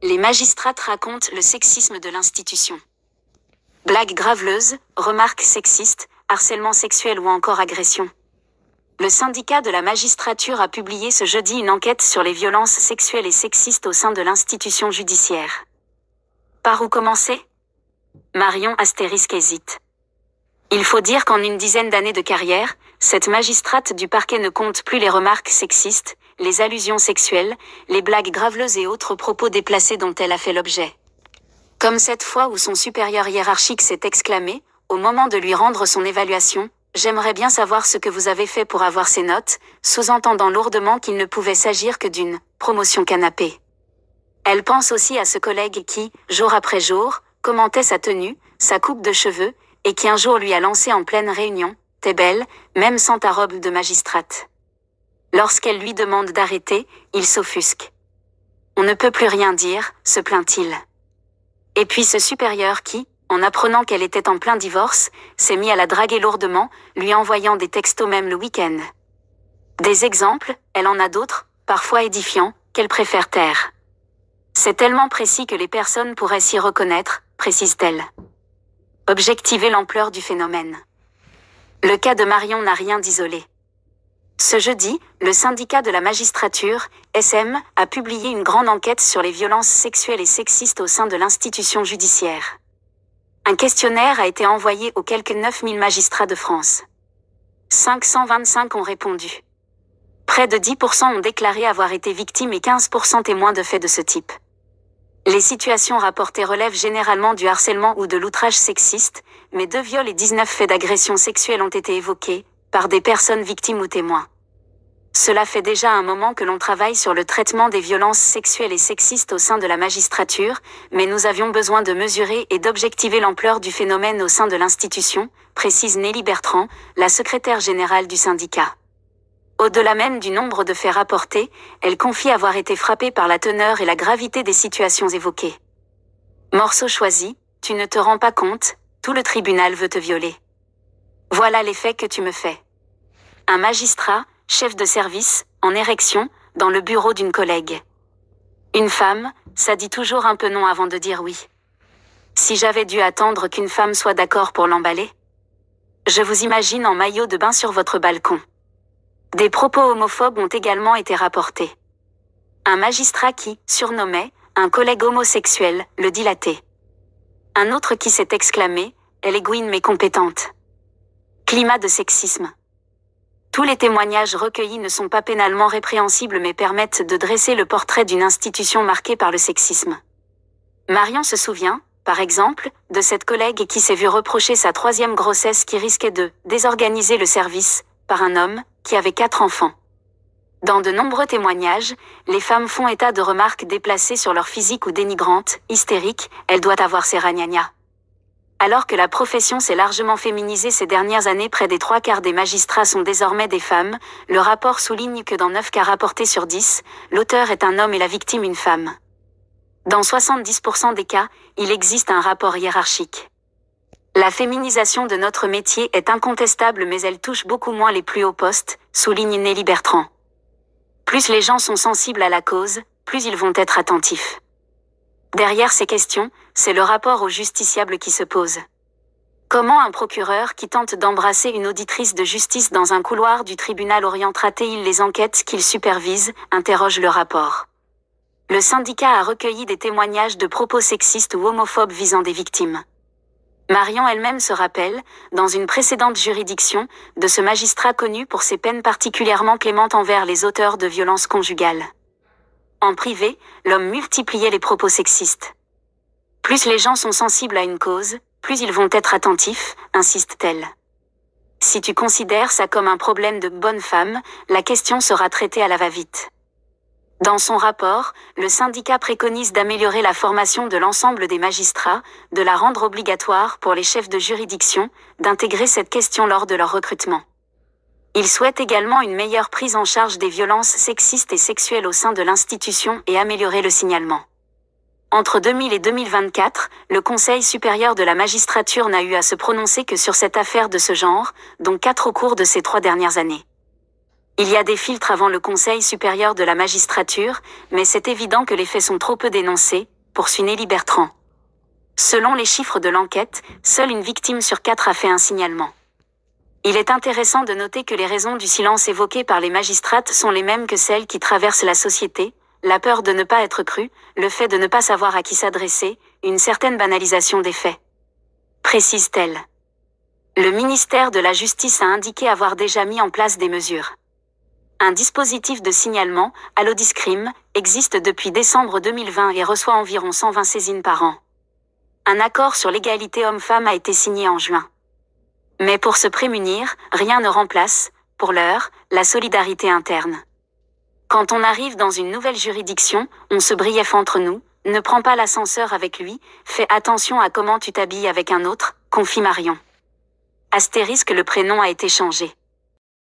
Les magistrates racontent le sexisme de l'institution. Blagues graveleuses, remarques sexistes, harcèlement sexuel ou encore agression. Le syndicat de la magistrature a publié ce jeudi une enquête sur les violences sexuelles et sexistes au sein de l'institution judiciaire. Par où commencer ? Marion * hésite. Il faut dire qu'en une dizaine d'années de carrière, cette magistrate du parquet ne compte plus les remarques sexistes, les allusions sexuelles, les blagues graveleuses et autres propos déplacés dont elle a fait l'objet. Comme cette fois où son supérieur hiérarchique s'est exclamé, au moment de lui rendre son évaluation, « J'aimerais bien savoir ce que vous avez fait pour avoir ces notes », sous-entendant lourdement qu'il ne pouvait s'agir que d'une « promotion canapé ». Elle pense aussi à ce collègue qui, jour après jour, commentait sa tenue, sa coupe de cheveux, et qui un jour lui a lancé en pleine réunion « T'es belle, même sans ta robe de magistrate ». Lorsqu'elle lui demande d'arrêter, il s'offusque. « On ne peut plus rien dire », se plaint-il. Et puis ce supérieur qui, en apprenant qu'elle était en plein divorce, s'est mis à la draguer lourdement, lui envoyant des textos même le week-end. Des exemples, elle en a d'autres, parfois édifiants, qu'elle préfère taire. C'est tellement précis que les personnes pourraient s'y reconnaître, précise-t-elle. Objectiver l'ampleur du phénomène. Le cas de Marion n'a rien d'isolé. Ce jeudi, le syndicat de la magistrature, SM, a publié une grande enquête sur les violences sexuelles et sexistes au sein de l'institution judiciaire. Un questionnaire a été envoyé aux quelques 9000 magistrats de France. 525 ont répondu. Près de 10% ont déclaré avoir été victimes et 15% témoins de faits de ce type. Les situations rapportées relèvent généralement du harcèlement ou de l'outrage sexiste, mais 2 viols et 19 faits d'agression sexuelle ont été évoqués, par des personnes victimes ou témoins. Cela fait déjà un moment que l'on travaille sur le traitement des violences sexuelles et sexistes au sein de la magistrature, mais nous avions besoin de mesurer et d'objectiver l'ampleur du phénomène au sein de l'institution, précise Nelly Bertrand, la secrétaire générale du syndicat. Au-delà même du nombre de faits rapportés, elle confie avoir été frappée par la teneur et la gravité des situations évoquées. Morceau choisi, tu ne te rends pas compte, tout le tribunal veut te violer. Voilà les faits que tu me fais. Un magistrat, chef de service, en érection, dans le bureau d'une collègue. Une femme, ça dit toujours un peu non avant de dire oui. Si j'avais dû attendre qu'une femme soit d'accord pour l'emballer. Je vous imagine en maillot de bain sur votre balcon. Des propos homophobes ont également été rapportés. Un magistrat qui surnommait un collègue homosexuel le dilaté. Un autre qui s'est exclamé « Elle est gouine mais compétente ». Climat de sexisme. Tous les témoignages recueillis ne sont pas pénalement répréhensibles mais permettent de dresser le portrait d'une institution marquée par le sexisme. Marion se souvient, par exemple, de cette collègue qui s'est vue reprocher sa 3e grossesse qui risquait de désorganiser le service, par un homme qui avait 4 enfants. Dans de nombreux témoignages, les femmes font état de remarques déplacées sur leur physique ou dénigrantes, hystériques, elle doit avoir ses ragnagnas. Alors que la profession s'est largement féminisée ces dernières années, près des 3/4 des magistrats sont désormais des femmes, le rapport souligne que dans 9 cas rapportés sur 10, l'auteur est un homme et la victime une femme. Dans 70% des cas, il existe un rapport hiérarchique. La féminisation de notre métier est incontestable mais elle touche beaucoup moins les plus hauts postes, souligne Nelly Bertrand. Plus les gens sont sensibles à la cause, plus ils vont être attentifs. Derrière ces questions, c'est le rapport au justiciable qui se pose. Comment un procureur qui tente d'embrasser une auditrice de justice dans un couloir du tribunal orientera-t-il les enquêtes qu'il supervise, interroge le rapport. Le syndicat a recueilli des témoignages de propos sexistes ou homophobes visant des victimes. Marion elle-même se rappelle, dans une précédente juridiction, de ce magistrat connu pour ses peines particulièrement clémentes envers les auteurs de violences conjugales. En privé, l'homme multipliait les propos sexistes. Plus les gens sont sensibles à une cause, plus ils vont être attentifs, insiste-t-elle. Si tu considères ça comme un problème de bonne femme, la question sera traitée à la va-vite. Dans son rapport, le syndicat préconise d'améliorer la formation de l'ensemble des magistrats, de la rendre obligatoire pour les chefs de juridiction, d'intégrer cette question lors de leur recrutement. Il souhaite également une meilleure prise en charge des violences sexistes et sexuelles au sein de l'institution et améliorer le signalement. Entre 2000 et 2024, le Conseil supérieur de la magistrature n'a eu à se prononcer que sur cette affaire de ce genre, dont 4 au cours de ces 3 dernières années. Il y a des filtres avant le Conseil supérieur de la magistrature, mais c'est évident que les faits sont trop peu dénoncés, poursuit Nelly Bertrand. Selon les chiffres de l'enquête, seule une victime sur 4 a fait un signalement. Il est intéressant de noter que les raisons du silence évoquées par les magistrates sont les mêmes que celles qui traversent la société, la peur de ne pas être cru, le fait de ne pas savoir à qui s'adresser, une certaine banalisation des faits. Précise-t-elle. Le ministère de la Justice a indiqué avoir déjà mis en place des mesures. Un dispositif de signalement, Allodiscrime, existe depuis décembre 2020 et reçoit environ 120 saisines par an. Un accord sur l'égalité homme-femme a été signé en juin. Mais pour se prémunir, rien ne remplace, pour l'heure, la solidarité interne. Quand on arrive dans une nouvelle juridiction, on se briève entre nous, ne prends pas l'ascenseur avec lui, fais attention à comment tu t'habilles avec un autre, confie Marion. Astérisque, le prénom a été changé.